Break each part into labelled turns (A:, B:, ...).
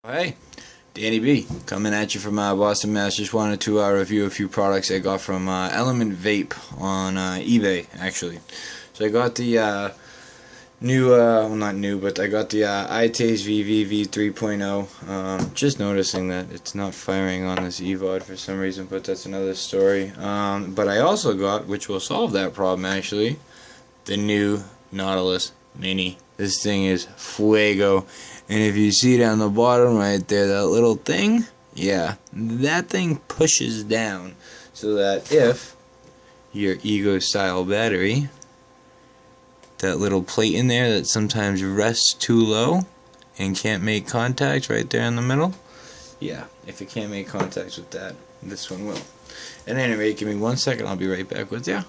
A: Hey, Danny B coming at you from Boston, Mass. Just wanted to review a few products I got from Element Vape on eBay, actually. So I got the new, well, not new, but I got the iTaste V3.0. Just noticing that it's not firing on this EVOD for some reason, but that's another story. But I also got, which will solve that problem actually, the new Nautilus Mini. This thing is fuego. And if you see down the bottom right there, that little thing, yeah, that thing pushes down so that if your Ego style battery, that little plate in there that sometimes rests too low and can't make contact right there in the middle, yeah, if it can't make contact with that, this one will. At any rate, give me 1 second, I'll be right back with you.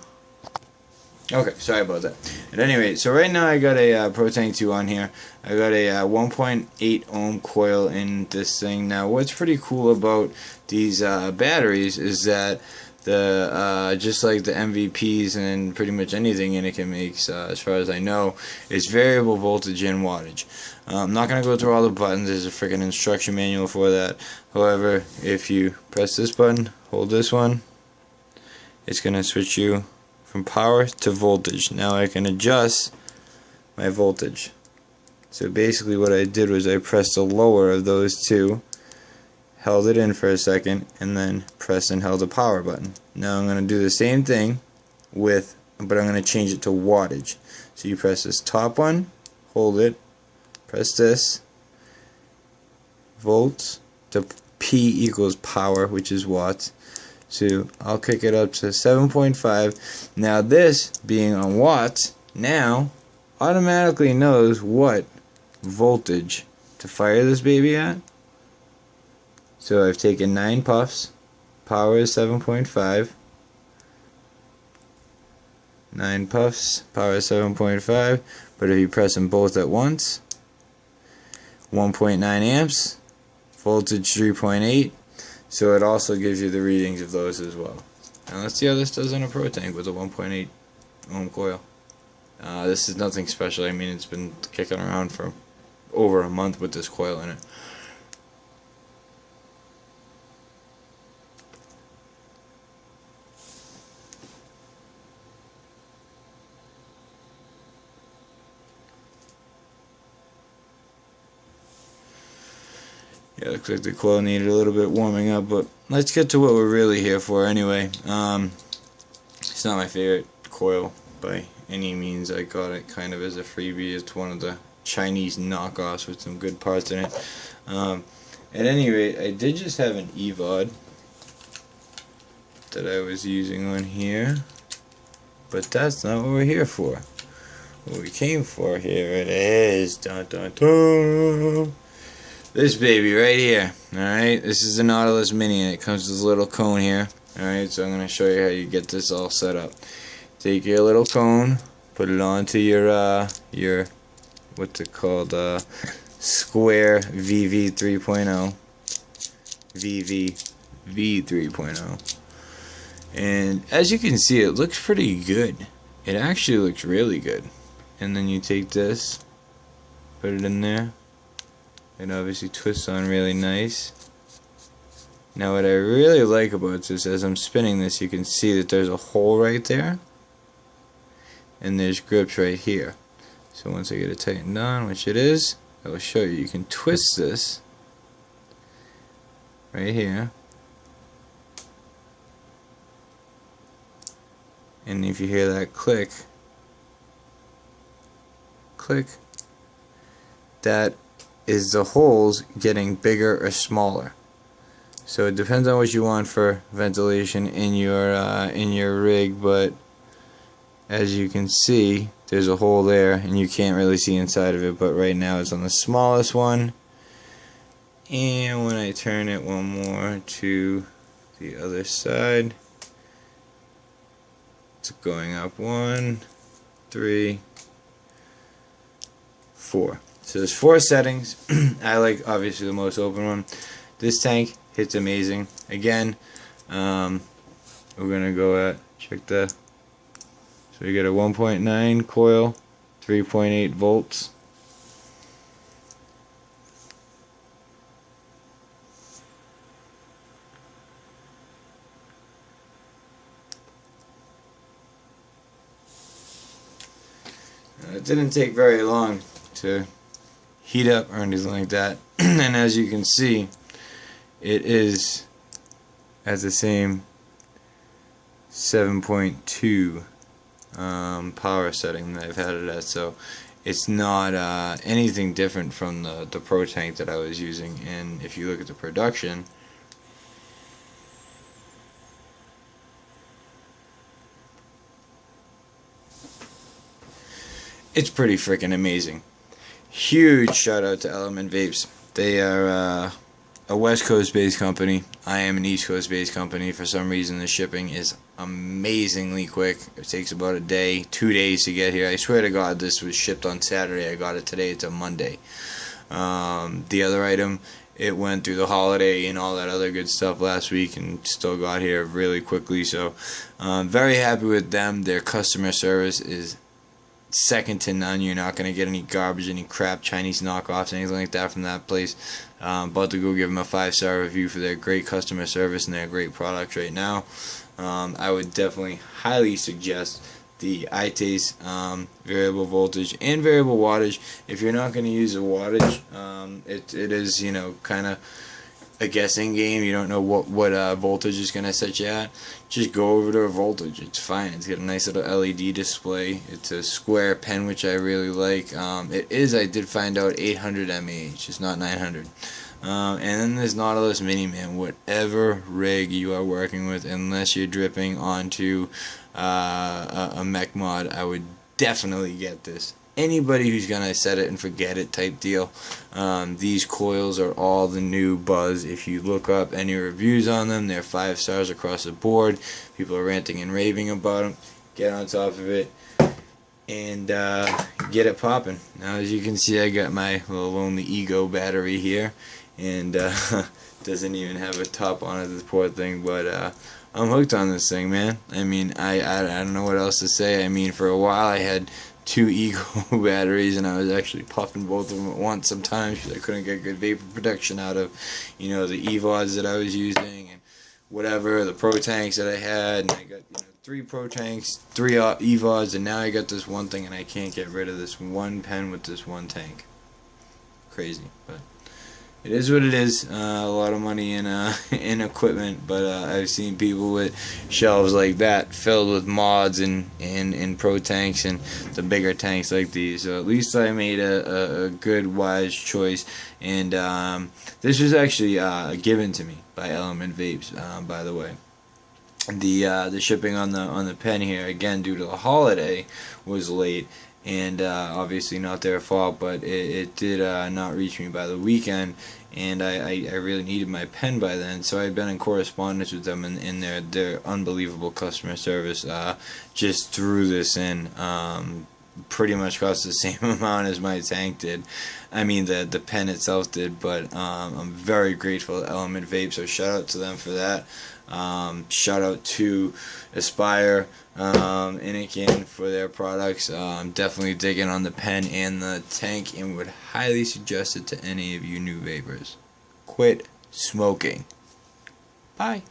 A: Okay, sorry about that. At any rate, so right now I got a Pro Tank 2 on here. I got a 1.8 ohm coil in this thing. Now, what's pretty cool about these batteries is that the just like the MVPs and pretty much anything in it can make, as far as I know, is variable voltage and wattage. I'm not going to go through all the buttons. There's a freaking instruction manual for that. However, if you press this button, hold this one, it's going to switch you from power to voltage. Now I can adjust my voltage. So basically what I did was I pressed the lower of those two, held it in for a second, and then pressed and held the power button. Now I'm going to do the same thing but I'm going to change it to wattage. So you press this top one, hold it, press this, volts to P equals power, which is watts. So I'll kick it up to 7.5. Now this, being on watts, now automatically knows what voltage to fire this baby at. So I've taken 9 puffs, power is 7.5. 9 puffs, power is 7.5. But if you press them both at once, 1.9 amps, voltage 3.8. So it also gives you the readings of those as well. Now let's see how this does on a Pro Tank with a 1.8 ohm coil. This is nothing special. I mean, it's been kicking around for over a month with this coil in it. Yeah, looks like the coil needed a little bit warming up, but let's get to what we're really here for anyway. It's not my favorite coil by any means. I got it kind of as a freebie. It's one of the Chinese knockoffs with some good parts in it. At any rate, I did just have an EVOD that I was using on here, but that's not what we're here for. What we came for here, it is dun dun dun. This baby right here, alright, this is the Nautilus Mini and it comes with a little cone here. Alright, so I'm going to show you how you get this all set up. Take your little cone, put it onto your what's it called, square VV 3.0, VV 3.0. And as you can see, it looks pretty good. It actually looks really good. And then you take this, put it in there. It obviously twists on really nice. Now what I really like about this, as I'm spinning this, you can see that there's a hole right there. And there's grips right here. So once I get it tightened on, which it is, I will show you. You can twist this right here. And if you hear that click, click, that is the holes getting bigger or smaller. So it depends on what you want for ventilation in your rig, but as you can see, there's a hole there and you can't really see inside of it, but right now it's on the smallest one. And when I turn it one more to the other side, it's going up 1, 3, 4. So there's 4 settings. I like obviously the most open one. This tank hits amazing. Again, we're gonna go at, check the, so we get a 1.9 coil, 3.8 volts. It didn't take very long to heat up or anything like that. And as you can see, it is at the same 7.2 power setting that I've had it at, so it's not anything different from the Pro Tank that I was using. And if you look at the production, it's pretty freaking amazing. Huge shout out to Element Vapes. They are a West Coast based company. I am an East Coast based company. For some reason the shipping is amazingly quick. It takes about a day, 2 days to get here. I swear to God this was shipped on Saturday. I got it today. It's a Monday. The other item, it went through the holiday and all that other good stuff last week and still got here really quickly. So very happy with them. Their customer service is second to none. You're not going to get any garbage, any crap, Chinese knockoffs, anything like that from that place. About to go give them a 5-star review for their great customer service and their great products right now. I would definitely highly suggest the iTaste variable voltage and variable wattage. If you're not going to use a wattage, it is, you know, kind of a guessing game. You don't know what voltage is going to set you at. Just go over to a voltage. It's fine. It's got a nice little LED display. It's a square pen, which I really like. It is, I did find out, 800 mAh. It's not 900. And then there's Nautilus Mini Man. Whatever rig you are working with, unless you're dripping onto a mech mod, I would definitely get this. Anybody who's gonna set it and forget it type deal, these coils are all the new buzz. If you look up any reviews on them, they're 5 stars across the board. People are ranting and raving about them. Get on top of it and get it popping. Now, as you can see, I got my little Lonely Ego battery here, and doesn't even have a top on it, this poor thing, but I'm hooked on this thing, man. I mean, I don't know what else to say. I mean, for a while I had 2 Ego batteries, and I was actually puffing both of them at once sometimes because I couldn't get good vapor protection out of, you know, the EVODs that I was using and whatever, the Pro Tanks that I had, and I got, you know, 3 Pro Tanks, 3 EVODs, and now I got this one thing, and I can't get rid of this one pen with this one tank. Crazy, but it is what it is. A lot of money in in equipment, but I've seen people with shelves like that filled with mods and Pro Tanks and the bigger tanks like these. So at least I made a good, wise choice. And this was actually given to me by Element Vapes, by the way. The shipping on the pen here, again due to the holiday, was late. And obviously not their fault, but it did not reach me by the weekend, and I really needed my pen by then, so I've been in correspondence with them in their unbelievable customer service. Just threw this in. Pretty much cost the same amount as my tank did. I mean the pen itself did, but I'm very grateful to Element Vape, so shout out to them for that. Shout out to Aspire Anakin for their products. I'm definitely digging on the pen and the tank, and would highly suggest it to any of you new vapors. Quit smoking. Bye.